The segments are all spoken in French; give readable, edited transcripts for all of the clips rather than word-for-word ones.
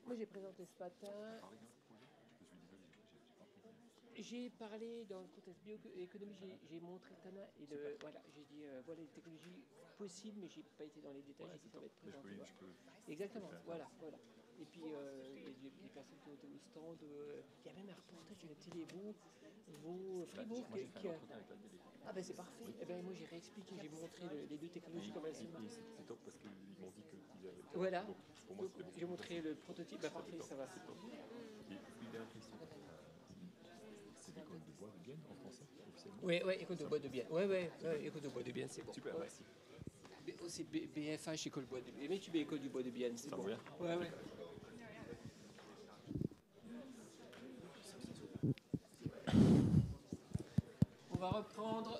Moi, j'ai présenté ce matin. J'ai parlé dans le contexte bioéconomie, j'ai montré Tana et voilà, j'ai dit voilà les technologies possibles, mais j'ai pas été dans les détails. J'ai dit ça va être présenté. Exactement, voilà. Et puis il y a des personnes qui ont été au stand. Il y a même un reportage de la télé, Fribourg. Ah ben c'est parfait. Et ben moi j'ai réexpliqué, j'ai montré les deux technologies comme elles se marchent. C'est top parce qu'ils m'ont dit que tu avais. Voilà. J'ai montré le prototype. Bah parfait, ça va. Une dernière question. C'est l'école de bois de Bienne en français officiellement? Oui, école de bois de Bienne. Oui, école de bois de Bienne, c'est bon. Super, merci. C'est BFH, école bois de Bienne. Mais tu mets école du bois de Bienne, c'est bon. Bien. Ouais. On va reprendre.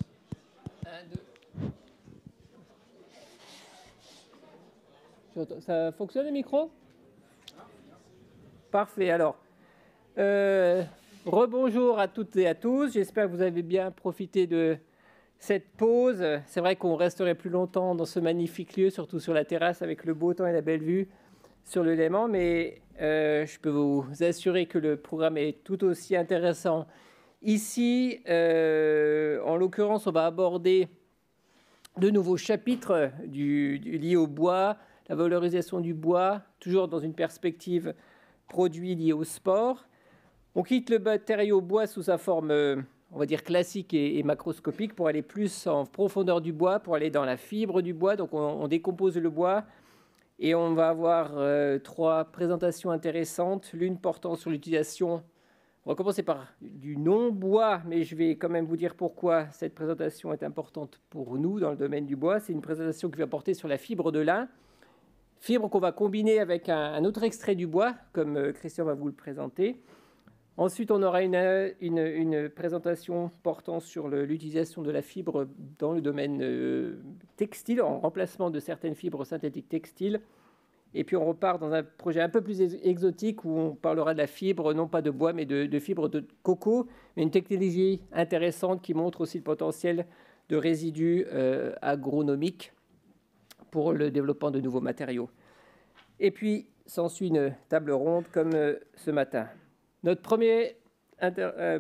1, 2. Ça fonctionne le micro? Parfait, alors. Rebonjour à toutes et à tous. J'espère que vous avez bien profité de cette pause. C'est vrai qu'on resterait plus longtemps dans ce magnifique lieu, surtout sur la terrasse avec le beau temps et la belle vue sur le Léman, mais je peux vous assurer que le programme est tout aussi intéressant. Ici, en l'occurrence, on va aborder de nouveaux chapitres liés au bois, la valorisation du bois, toujours dans une perspective produit lié au sport. On quitte le matériau bois sous sa forme, on va dire, classique et macroscopique pour aller plus en profondeur du bois, pour aller dans la fibre du bois. Donc on décompose le bois et on va avoir 3 présentations intéressantes, l'une portant sur l'utilisation. On va commencer par du non-bois, mais je vais quand même vous dire pourquoi cette présentation est importante pour nous dans le domaine du bois. C'est une présentation qui va porter sur la fibre de lin, fibre qu'on va combiner avec un autre extrait du bois, comme Christian va vous le présenter. Ensuite, on aura une présentation portant sur l'utilisation de la fibre dans le domaine textile, en remplacement de certaines fibres synthétiques textiles. Et puis, on repart dans un projet un peu plus exotique où on parlera de la fibre, non pas de bois, mais de fibre de coco, mais une technologie intéressante qui montre aussi le potentiel de résidus agronomiques pour le développement de nouveaux matériaux. Et puis, s'ensuit une table ronde comme ce matin. Notre premier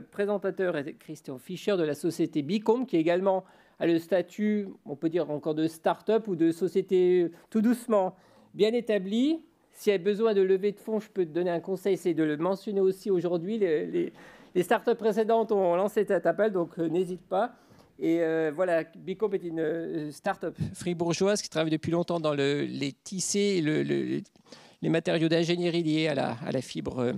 présentateur est Christian Fischer de la société Bicom, qui également a le statut, on peut dire encore de start-up ou de société tout doucement bien établie. S'il y a besoin de levée de fonds, je peux te donner un conseil, c'est de le mentionner aussi aujourd'hui. Les start-up précédentes ont lancé cet appel, donc n'hésite pas. Et voilà, Bicom est une start-up fribourgeoise qui travaille depuis longtemps dans les tissés et les matériaux d'ingénierie liés à la fibre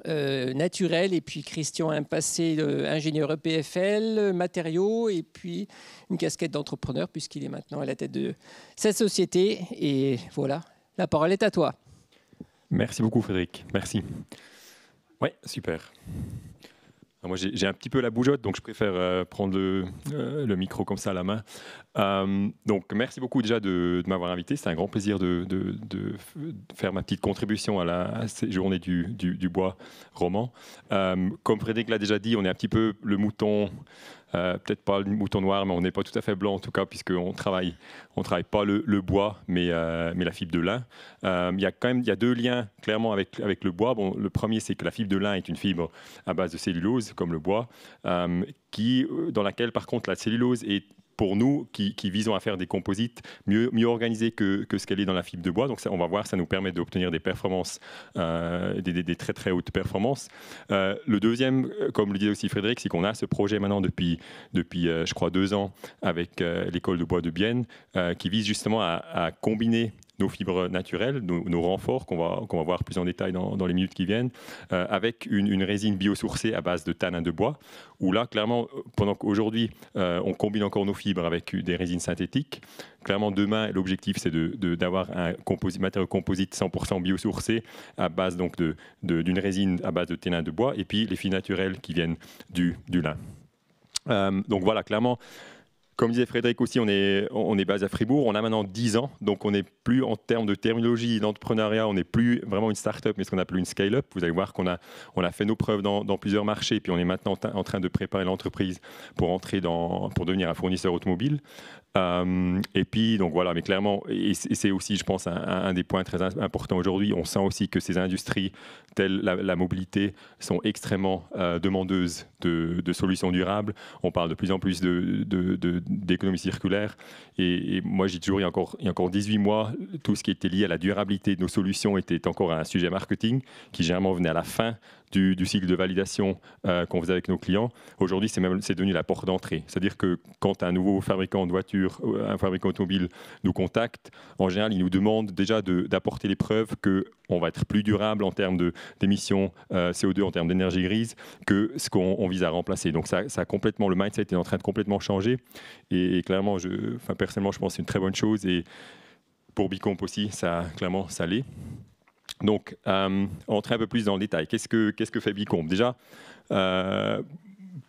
naturel. Et puis Christian a un passé ingénieur EPFL, matériaux, et puis une casquette d'entrepreneur puisqu'il est maintenant à la tête de cette société. Et voilà, la parole est à toi. Merci beaucoup Frédéric, merci. Oui, super. Moi, j'ai un petit peu la bougeotte, donc je préfère prendre le micro comme ça à la main. Donc, merci beaucoup déjà de m'avoir invité. C'est un grand plaisir de faire ma petite contribution à cette journée du bois roman. Comme Frédéric l'a déjà dit, on est un petit peu le mouton, peut-être pas le mouton noir, mais on n'est pas tout à fait blanc en tout cas, puisqu'on travaille pas le bois, mais la fibre de lin. Il y a 2 liens clairement avec le bois. Bon, le premier, c'est que la fibre de lin est une fibre à base de cellulose, comme le bois, dans laquelle par contre la cellulose est, pour nous, qui visons à faire des composites mieux organisés que ce qu'elle est dans la fibre de bois. Donc ça, on va voir, ça nous permet d'obtenir des performances, des très très hautes performances. Le deuxième, comme le disait aussi Frédéric, c'est qu'on a ce projet maintenant depuis je crois 2 ans avec l'école de bois de Bienne, qui vise justement à combiner nos fibres naturelles, nos renforts qu'on va voir plus en détail dans les minutes qui viennent, avec une résine biosourcée à base de tanin de bois, où là, clairement, pendant qu'aujourd'hui, on combine encore nos fibres avec des résines synthétiques, clairement, demain, l'objectif, c'est d'avoir un matériau composite 100% biosourcé à base donc d'une résine à base de tanin de bois, et puis les fibres naturelles qui viennent du lin. Donc voilà, clairement, Comme disait Frédéric aussi, on est basé à Fribourg, on a maintenant 10 ans, donc on n'est plus en termes de terminologie d'entrepreneuriat, on n'est plus vraiment une start-up, mais ce qu'on appelle une scale-up. Vous allez voir qu'on a fait nos preuves dans plusieurs marchés, puis on est maintenant en train de préparer l'entreprise pour devenir un fournisseur automobile. Et puis, donc voilà, mais clairement, et c'est aussi, je pense, un des points très importants aujourd'hui. On sent aussi que ces industries, telles la mobilité, sont extrêmement demandeuses de solutions durables. On parle de plus en plus d'économie circulaire. Et moi, j'ai toujours, il y a encore 18 mois, tout ce qui était lié à la durabilité de nos solutions était encore un sujet marketing qui généralement venait à la fin du cycle de validation qu'on faisait avec nos clients. Aujourd'hui, c'est devenu la porte d'entrée. C'est-à-dire que quand un nouveau fabricant de voitures, un fabricant automobile nous contacte, en général, il nous demande déjà d'apporter les preuves qu'on va être plus durable en termes d'émissions CO2, en termes d'énergie grise, que ce qu'on vise à remplacer. Donc ça a complètement, le mindset est en train de complètement changer. Et clairement, personnellement, je pense que c'est une très bonne chose. Et pour Bicomp aussi, clairement, ça l'est. Donc, entrer un peu plus dans le détail. Qu'est-ce que fait Bicomp? Déjà,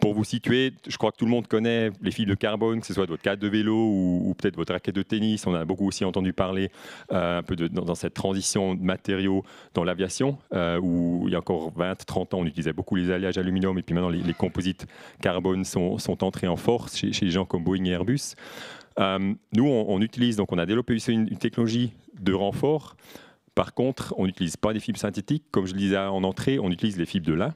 pour vous situer, je crois que tout le monde connaît les fibres de carbone, que ce soit votre cadre de vélo ou peut-être votre raquette de tennis. On a beaucoup aussi entendu parler un peu dans cette transition de matériaux dans l'aviation, où il y a encore 20-30 ans, on utilisait beaucoup les alliages aluminium, et puis maintenant les composites carbone sont entrés en force chez les gens comme Boeing et Airbus. Nous, on utilise, donc on a développé une technologie de renfort. Par contre, on n'utilise pas des fibres synthétiques. Comme je le disais en entrée, on utilise les fibres de lin.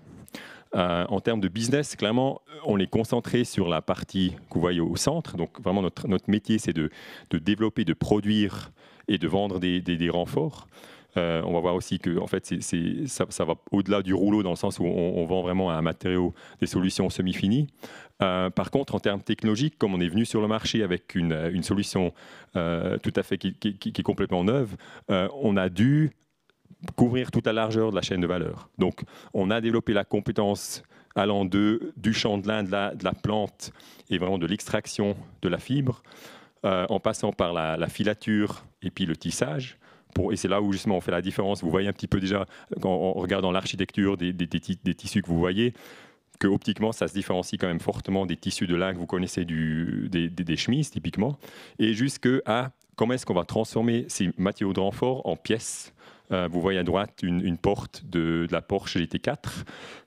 En termes de business, clairement, on est concentré sur la partie que vous voyez au centre. Donc, vraiment, notre métier, c'est de développer, de produire et de vendre des renforts. On va voir aussi que en fait, ça va au-delà du rouleau, dans le sens où on vend vraiment un matériau, des solutions semi-finies. Par contre, en termes technologiques, comme on est venu sur le marché avec une solution tout à fait qui est complètement neuve, on a dû couvrir toute la largeur de la chaîne de valeur. Donc, on a développé la compétence allant du champ de lin, de la plante et vraiment de l'extraction de la fibre, en passant par la filature et puis le tissage. Et c'est là où justement on fait la différence. Vous voyez un petit peu déjà, en regardant l'architecture des tissus que vous voyez, que optiquement ça se différencie quand même fortement des tissus de lin que vous connaissez des chemises typiquement, et jusqu'à comment est-ce qu'on va transformer ces matériaux de renfort en pièces. Vous voyez à droite une porte de la Porsche GT4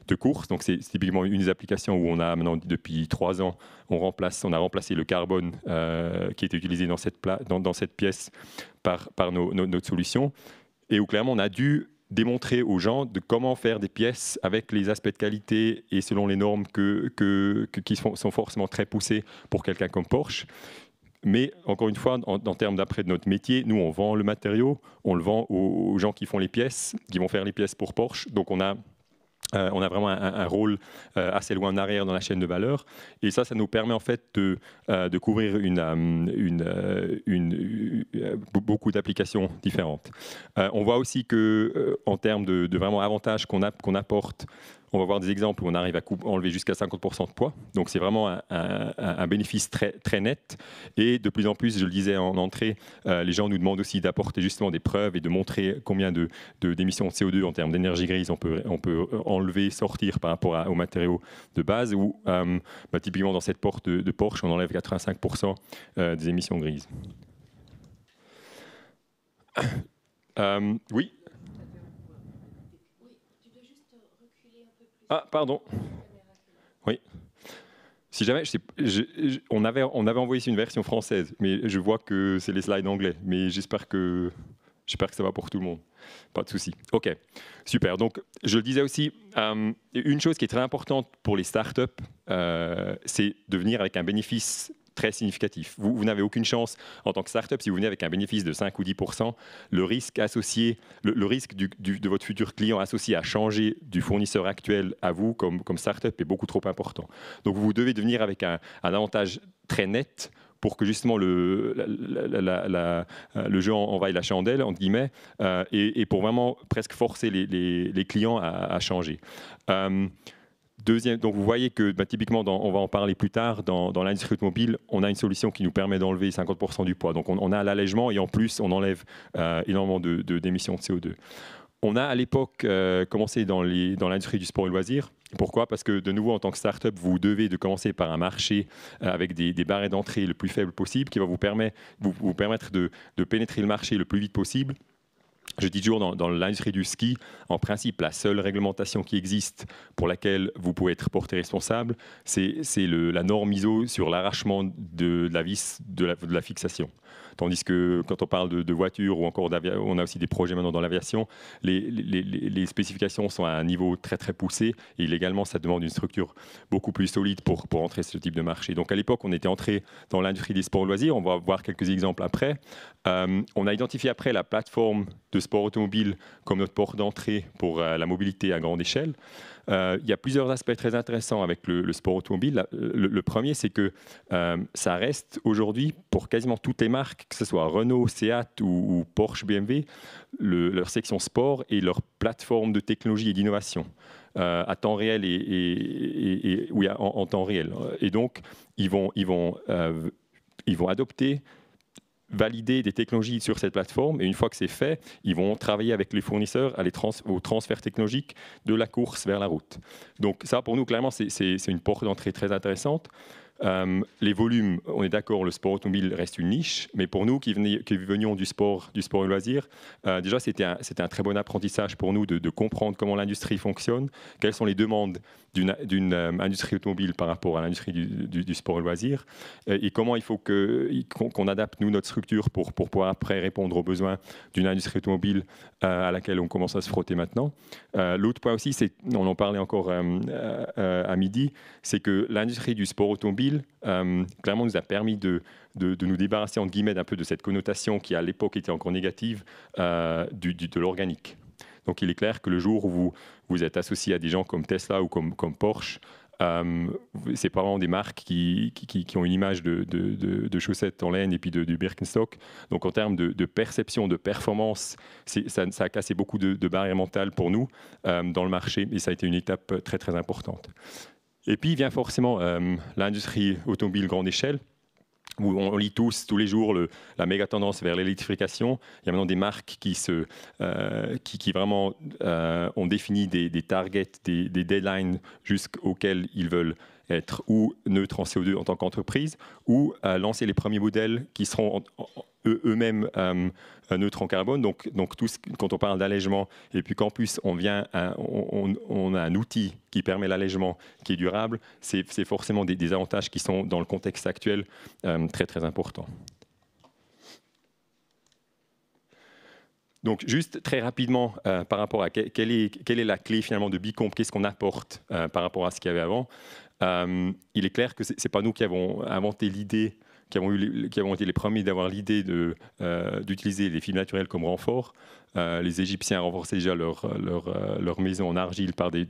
de course. Donc c'est typiquement une des applications où on a maintenant depuis 3 ans, on a remplacé le carbone qui était utilisé dans cette pièce par notre solution, et où clairement on a dû démontrer aux gens de comment faire des pièces avec les aspects de qualité et selon les normes qui sont forcément très poussées pour quelqu'un comme Porsche. Mais encore une fois, en termes d'après de notre métier, nous on vend le matériau, on le vend aux gens qui font les pièces, qui vont faire les pièces pour Porsche. Donc on a vraiment un rôle assez loin en arrière dans la chaîne de valeur, et ça nous permet en fait de couvrir beaucoup d'applications différentes. On voit aussi que en termes de vraiment avantages qu'on apporte, on va voir des exemples où on arrive à enlever jusqu'à 50% de poids. Donc c'est vraiment un bénéfice très, très net. Et de plus en plus, je le disais en entrée, les gens nous demandent aussi d'apporter justement des preuves et de montrer combien d'émissions de CO2 en termes d'énergie grise on peut enlever, sortir par rapport aux matériaux de base. Où typiquement dans cette porte de Porsche, on enlève 85% des émissions grises. Oui. Ah, pardon. Oui. Si jamais, on avait envoyé une version française, mais je vois que c'est les slides anglais. Mais j'espère que ça va pour tout le monde. Pas de souci. OK, super. Donc, je le disais aussi, une chose qui est très importante pour les startups, c'est de venir avec un bénéfice très significatif. Vous n'avez aucune chance en tant que startup si vous venez avec un bénéfice de 5 ou 10%. Le risque associé, le risque de votre futur client associé à changer du fournisseur actuel à vous comme startup est beaucoup trop important. Donc vous devez devenir avec un avantage très net pour que justement le jeu envaille la chandelle, entre guillemets, et pour vraiment presque forcer les clients à changer. Deuxième, donc vous voyez que typiquement, on va en parler plus tard, dans l'industrie automobile, on a une solution qui nous permet d'enlever 50% du poids. Donc on a l'allègement et en plus on enlève énormément d'émissions de CO2. On a à l'époque commencé dans l'industrie du sport et loisir. Pourquoi? Parce que de nouveau, en tant que start-up, vous devez de commencer par un marché avec des barrières d'entrée le plus faibles possible, qui va vous permettre de pénétrer le marché le plus vite possible. Je dis toujours, dans l'industrie du ski, en principe, la seule réglementation qui existe pour laquelle vous pouvez être porté responsable, c'est la norme ISO sur l'arrachement de la vis de la fixation. Tandis que quand on parle de voitures ou encore d'aviation, on a aussi des projets maintenant dans l'aviation, les spécifications sont à un niveau très très poussé et légalement ça demande une structure beaucoup plus solide pour entrer sur ce type de marché. Donc à l'époque on était entré dans l'industrie des sports loisirs, on va voir quelques exemples après. On a identifié après la plateforme de sport automobile comme notre porte d'entrée pour la mobilité à grande échelle. Il y a plusieurs aspects très intéressants avec le sport automobile. Le premier, c'est que ça reste aujourd'hui, pour quasiment toutes les marques, que ce soit Renault, Seat ou Porsche, BMW, leur section sport et leur plateforme de technologie et d'innovation à temps réel oui, en temps réel. Et donc, ils vont adopter, valider des technologies sur cette plateforme et une fois que c'est fait, ils vont travailler avec les fournisseurs au transfert technologique de la course vers la route. Donc ça, pour nous, clairement, c'est une porte d'entrée très intéressante. Les volumes, on est d'accord, le sport automobile reste une niche, mais pour nous qui venions du sport et loisir, déjà c'était un très bon apprentissage pour nous de comprendre comment l'industrie fonctionne, quelles sont les demandes d'une industrie automobile par rapport à l'industrie du sport et loisir, et comment il faut qu'on adapte nous notre structure pour pouvoir après répondre aux besoins d'une industrie automobile à laquelle on commence à se frotter maintenant. L'autre point aussi, on en parlait encore à midi, c'est que l'industrie du sport automobile clairement nous a permis de nous débarrasser entre guillemets un peu de cette connotation qui à l'époque était encore négative de l'organique. Donc il est clair que le jour où vous êtes associé à des gens comme Tesla ou comme Porsche, c'est pas vraiment des marques qui ont une image de chaussettes en laine et puis du Birkenstock. Donc en termes de perception, de performance, ça a cassé beaucoup de barrières mentales pour nous dans le marché et ça a été une étape très très importante. Et puis vient forcément l'industrie automobile grande échelle, où on lit tous les jours la méga tendance vers l'électrification. Il y a maintenant des marques qui vraiment ont défini des targets, des deadlines jusqu'auxquels ils veulent être ou neutres en CO2 en tant qu'entreprise, ou lancer les premiers modèles qui seront eux-mêmes neutres en carbone. Donc quand on parle d'allègement, et puis qu'en plus on a un outil qui permet l'allègement qui est durable, c'est forcément des avantages qui sont dans le contexte actuel très très importants. Donc juste très rapidement par rapport à quelle est la clé finalement de Bicomp, qu'est-ce qu'on apporte par rapport à ce qu'il y avait avant. Il est clair que c'est pas nous qui avons inventé l'idée, qui avons été les premiers d'avoir l'idée d'utiliser les fibres naturelles comme renfort. Les Égyptiens renforçaient déjà leur maison en argile par de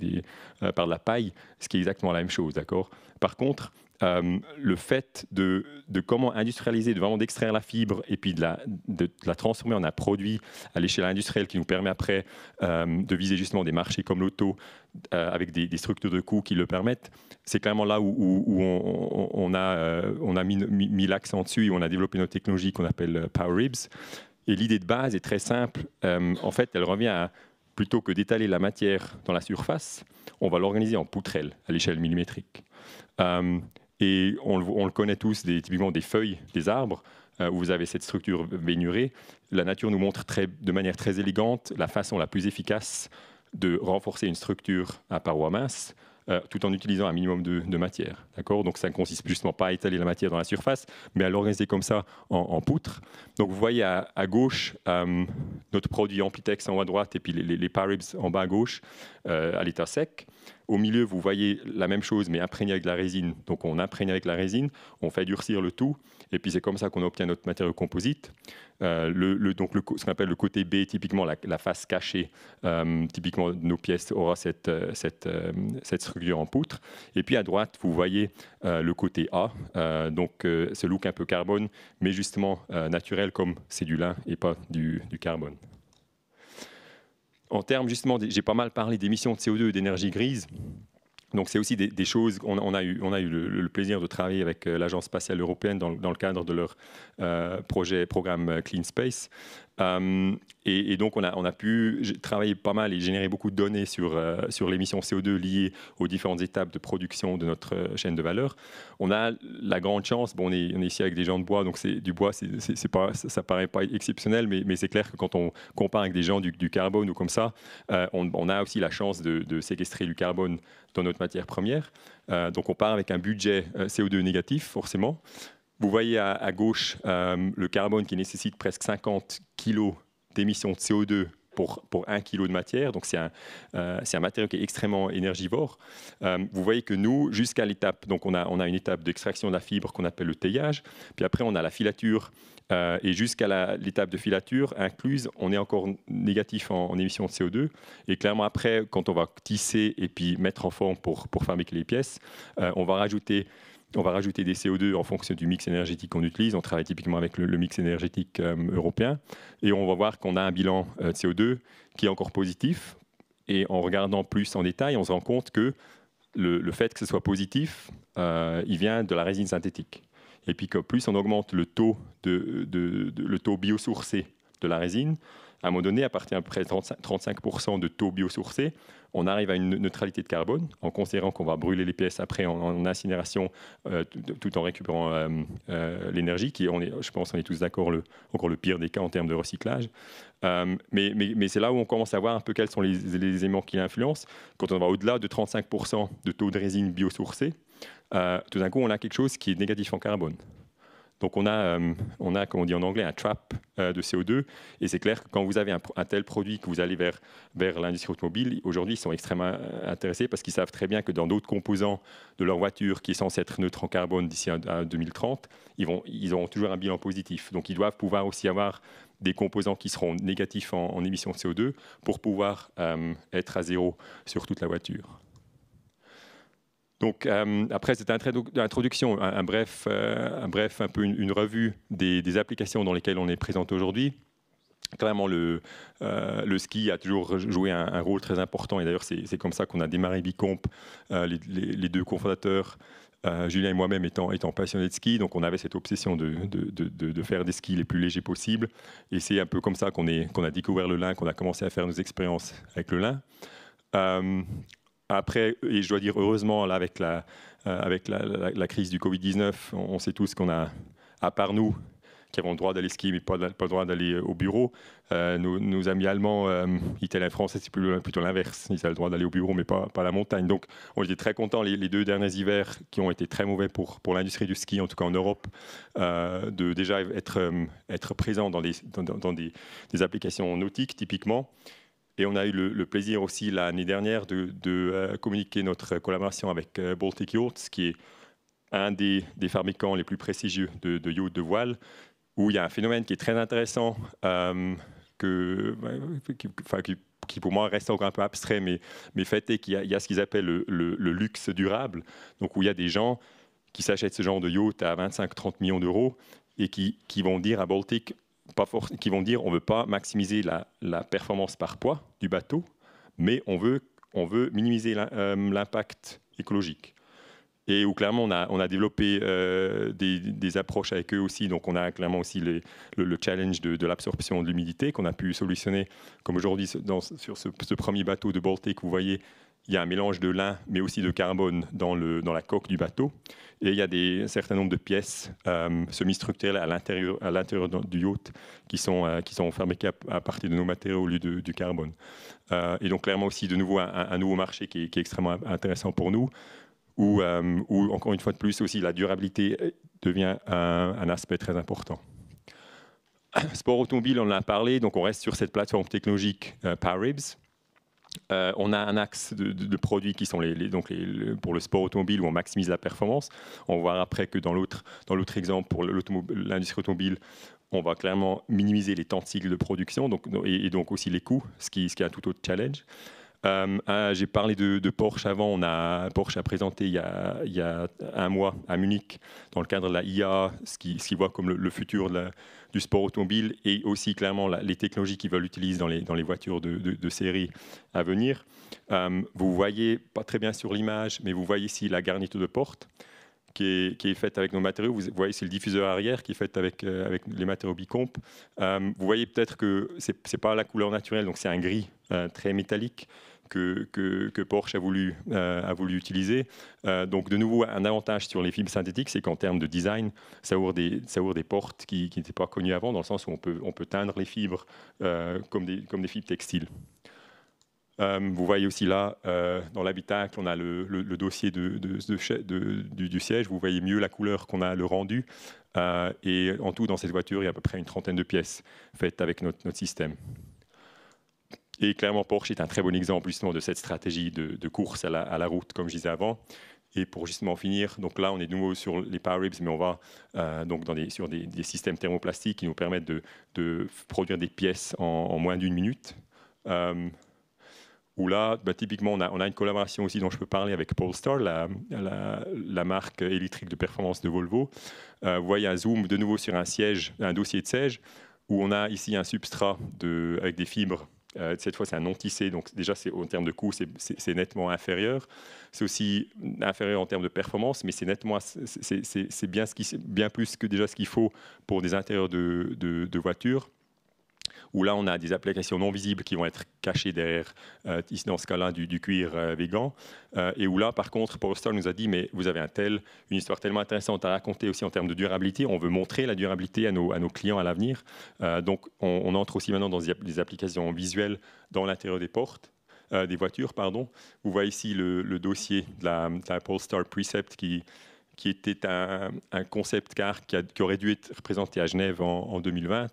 la paille, ce qui est exactement la même chose, d'accord. Par contre, le fait de comment industrialiser, vraiment d'extraire la fibre et puis de la transformer en un produit à l'échelle industrielle qui nous permet après de viser justement des marchés comme l'auto avec des structures de coûts qui le permettent, c'est clairement là où on a mis l'accent dessus et on a développé notre technologie qu'on appelle Power Ribs. Et l'idée de base est très simple. En fait, elle revient à plutôt que d'étaler la matière dans la surface, on va l'organiser en poutrelles à l'échelle millimétrique. Et on le connaît tous, typiquement des feuilles des arbres, où vous avez cette structure vénurée. La nature nous montre de manière très élégante la façon la plus efficace de renforcer une structure à parois minces, tout en utilisant un minimum de matière. Donc ça ne consiste justement pas à étaler la matière dans la surface, mais à l'organiser comme ça en poutres. Donc vous voyez à gauche notre produit Ampitex en haut à droite et puis les Power Ribs en bas à gauche à l'état sec. Au milieu, vous voyez la même chose, mais imprégné avec la résine. Donc on imprègne avec la résine, on fait durcir le tout, et puis c'est comme ça qu'on obtient notre matériau composite. Ce qu'on appelle le côté B, typiquement la face cachée, typiquement nos pièces aura cette structure en poutre. Et puis à droite, vous voyez le côté A, ce look un peu carbone, mais justement naturel comme c'est du lin et pas du carbone. En termes justement, j'ai pas mal parlé d'émissions de CO2 et d'énergie grise. Donc c'est aussi des choses, on a eu le plaisir de travailler avec l'Agence spatiale européenne dans le cadre de leur programme Clean Space. Et donc, on a pu travailler pas mal et générer beaucoup de données sur l'émission CO2 liées aux différentes étapes de production de notre chaîne de valeur. On a la grande chance, on est ici avec des gens de bois, donc du bois, ça ne paraît pas exceptionnel, mais c'est clair que quand on compare avec des gens du carbone ou comme ça, on a aussi la chance de séquestrer du carbone dans notre matière première. Donc, on part avec un budget CO2 négatif, forcément. Vous voyez à gauche le carbone qui nécessite presque 50 kg d'émissions de CO2 pour 1 kg de matière. Donc, c'est un matériau qui est extrêmement énergivore. Vous voyez que nous, jusqu'à l'étape, donc on a une étape d'extraction de la fibre qu'on appelle le teillage. Puis après, on a la filature. Et jusqu'à l'étape de filature incluse, on est encore négatif en émissions de CO2. Et clairement, après, quand on va tisser et puis mettre en forme pour fabriquer les pièces, on va rajouter des CO2 en fonction du mix énergétique qu'on utilise. On travaille typiquement avec le mix énergétique européen. Et on va voir qu'on a un bilan de CO2 qui est encore positif. Et en regardant plus en détail, on se rend compte que le fait que ce soit positif, il vient de la résine synthétique. Et puis que plus on augmente le taux biosourcé de la résine, à un moment donné, à partir de près de 35% de taux biosourcé, on arrive à une neutralité de carbone, en considérant qu'on va brûler les pièces après en incinération, tout en récupérant l'énergie, qui est, je pense qu'on est tous d'accord, encore le pire des cas en termes de recyclage. Mais c'est là où on commence à voir un peu quels sont les éléments qui influencent. Quand on va au-delà de 35% de taux de résine biosourcée, tout d'un coup, on a quelque chose qui est négatif en carbone. Donc on a, comme on dit en anglais, un trap de CO2. Et c'est clair que quand vous avez un tel produit, que vous allez vers l'industrie automobile, aujourd'hui, ils sont extrêmement intéressés parce qu'ils savent très bien que dans d'autres composants de leur voiture qui est censé être neutre en carbone d'ici à 2030, ils auront toujours un bilan positif. Donc ils doivent pouvoir aussi avoir des composants qui seront négatifs en émissions de CO2 pour pouvoir être à zéro sur toute la voiture. Donc, après cette introduction, un bref, un peu une revue des applications dans lesquelles on est présent aujourd'hui. Clairement, le ski a toujours joué un rôle très important, et d'ailleurs, c'est comme ça qu'on a démarré Bicomp, les deux cofondateurs, Julien et moi-même étant passionnés de ski. Donc, on avait cette obsession de faire des skis les plus légers possibles. Et c'est un peu comme ça qu'on a découvert le lin, qu'on a commencé à faire nos expériences avec le lin. Après, et je dois dire heureusement, là, avec la crise du Covid-19, on sait tous qu'on a, à part nous, qui avons le droit d'aller skier, mais pas le droit d'aller au bureau, nos amis allemands, italiens et français, c'est plutôt l'inverse. Ils ont le droit d'aller au bureau, mais pas à la montagne. Donc, on était très contents les 2 derniers hivers, qui ont été très mauvais pour l'industrie du ski, en tout cas en Europe, de déjà être présents dans des applications nautiques, typiquement. Et on a eu le plaisir aussi l'année dernière de communiquer notre collaboration avec Baltic Yachts, qui est un des fabricants les plus prestigieux de yachts de voile, où il y a un phénomène qui est très intéressant, qui pour moi reste encore un peu abstrait, mais fait est qu'il y a ce qu'ils appellent le luxe durable, donc où il y a des gens qui s'achètent ce genre de yacht à 25-30 millions d'euros et qui vont dire à Baltic, qui vont dire on ne veut pas maximiser la performance par poids du bateau, mais on veut minimiser l'impact écologique. Et où clairement on a développé des approches avec eux aussi. Donc on a clairement aussi le challenge de l'absorption de l'humidité qu'on a pu solutionner, comme aujourd'hui sur ce premier bateau de Baltic, vous voyez, il y a un mélange de lin, mais aussi de carbone dans la coque du bateau. Et il y a un certain nombre de pièces semi-structurelles à l'intérieur du yacht qui sont fabriquées à partir de nos matériaux au lieu du carbone. Et donc clairement aussi de nouveau un nouveau marché qui est extrêmement intéressant pour nous, où encore une fois de plus aussi la durabilité devient un aspect très important. Sport automobile, on en a parlé, donc on reste sur cette plateforme technologique PowerRibs. On a un axe de produits qui sont pour le sport automobile où on maximise la performance. On va voir après que dans l'autre exemple, pour l'industrie automobile, on va clairement minimiser les temps de cycle de production et donc aussi les coûts, ce qui est un tout autre challenge. J'ai parlé de Porsche avant. Porsche a présenté il y a un mois à Munich, dans le cadre de la IA, ce qu'ils voient comme le futur du sport automobile, et aussi clairement les technologies qu'ils veulent utiliser dans les voitures de série à venir. Vous voyez, pas très bien sur l'image, mais vous voyez ici la garniture de porte, qui est faite avec nos matériaux. Vous voyez, c'est le diffuseur arrière qui est fait avec les matériaux Bicomp. Vous voyez peut-être que ce n'est pas la couleur naturelle, donc c'est un gris très métallique que Porsche a voulu utiliser. Donc de nouveau, un avantage sur les fibres synthétiques, c'est qu'en termes de design, ça ouvre des portes qui n'étaient pas connues avant, dans le sens où on peut teindre les fibres comme des fibres textiles. Vous voyez aussi là, dans l'habitacle, on a le dossier du siège. Vous voyez mieux la couleur qu'on a le rendu. Et en tout, dans cette voiture, il y a à peu près une trentaine de pièces faites avec notre système. Et clairement, Porsche est un très bon exemple justement de cette stratégie de course à la route, comme je disais avant. Et pour justement finir, donc là, on est de nouveau sur les Power Ribs, mais on va donc sur des systèmes thermoplastiques qui nous permettent de produire des pièces en moins d'1 minute. Où là, typiquement, on a une collaboration aussi dont je peux parler avec Polestar, la marque électrique de performance de Volvo. Vous voyez un zoom de nouveau sur un dossier de siège, où on a ici un substrat avec des fibres. Cette fois, c'est un non-tissé, donc déjà, en termes de coût, c'est nettement inférieur. C'est aussi inférieur en termes de performance, mais c'est bien plus que déjà ce qu'il faut pour des intérieurs de voitures, où là, on a des applications non visibles qui vont être cachées derrière, ici dans ce cas-là, du cuir végan. Et où là, par contre, Polestar nous a dit, mais vous avez une histoire tellement intéressante à raconter aussi en termes de durabilité. On veut montrer la durabilité à nos clients à l'avenir. Donc, on entre aussi maintenant dans des applications visuelles dans l'intérieur des portes. Des voitures, pardon. Vous voyez ici le dossier de la Polestar Precept qui était un concept car qui aurait dû être représenté à Genève en 2020.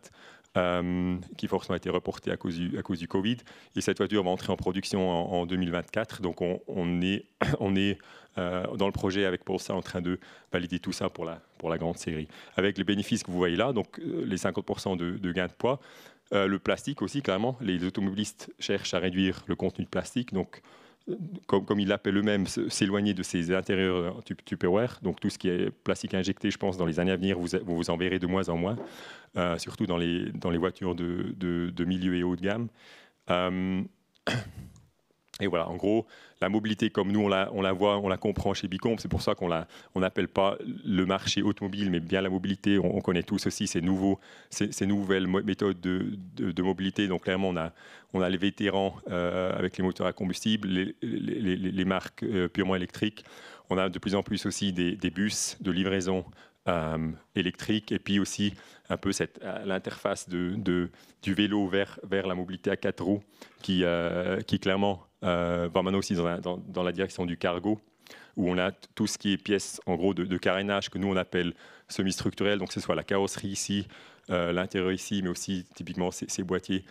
Qui forcément a été reporté à cause du Covid. Et cette voiture va entrer en production en 2024. Donc on est dans le projet avec Polestar en train de valider tout ça pour la grande série. Avec les bénéfices que vous voyez là, donc les 50% de gain de poids, le plastique aussi, clairement. Les automobilistes cherchent à réduire le contenu de plastique. Donc, comme ils l'appellent eux-mêmes, s'éloigner de ces intérieurs Tupperware. Donc tout ce qui est plastique injecté, je pense, dans les années à venir, vous en verrez de moins en moins, surtout dans les voitures de milieu et haut de gamme. Et voilà, en gros, la mobilité comme nous, on la voit, on la comprend chez Bicomp. C'est pour ça qu'on n'appelle pas le marché automobile, mais bien la mobilité. On connaît tous aussi ces nouvelles méthodes de mobilité. Donc clairement, on a les vétérans avec les moteurs à combustible, les marques purement électriques. On a de plus en plus aussi des bus de livraison électrique, et puis aussi un peu l'interface du vélo vers la mobilité à 4 roues qui clairement va maintenant aussi dans la direction du cargo, où on a tout ce qui est pièces en gros de carénage que nous on appelle semi-structurelles, donc que ce soit la carrosserie ici, l'intérieur ici, mais aussi typiquement ces boîtiers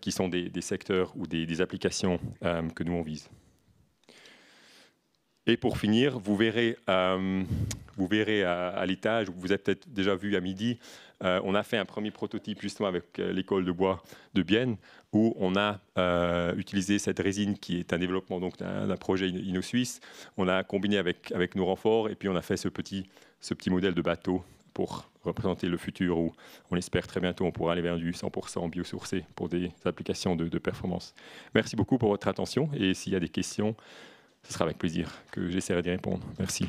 qui sont des secteurs ou des applications que nous on vise. Et pour finir, vous verrez à l'étage, vous avez peut-être déjà vu à midi, on a fait un premier prototype justement avec l'école de bois de Bienne, où on a utilisé cette résine qui est un développement d'un projet inno-suisse. On a combiné avec nos renforts, et puis on a fait ce petit modèle de bateau pour représenter le futur, où on espère très bientôt on pourra aller vers du 100% biosourcé pour des applications de performance. Merci beaucoup pour votre attention, et s'il y a des questions, ce sera avec plaisir que j'essaierai d'y répondre. Merci.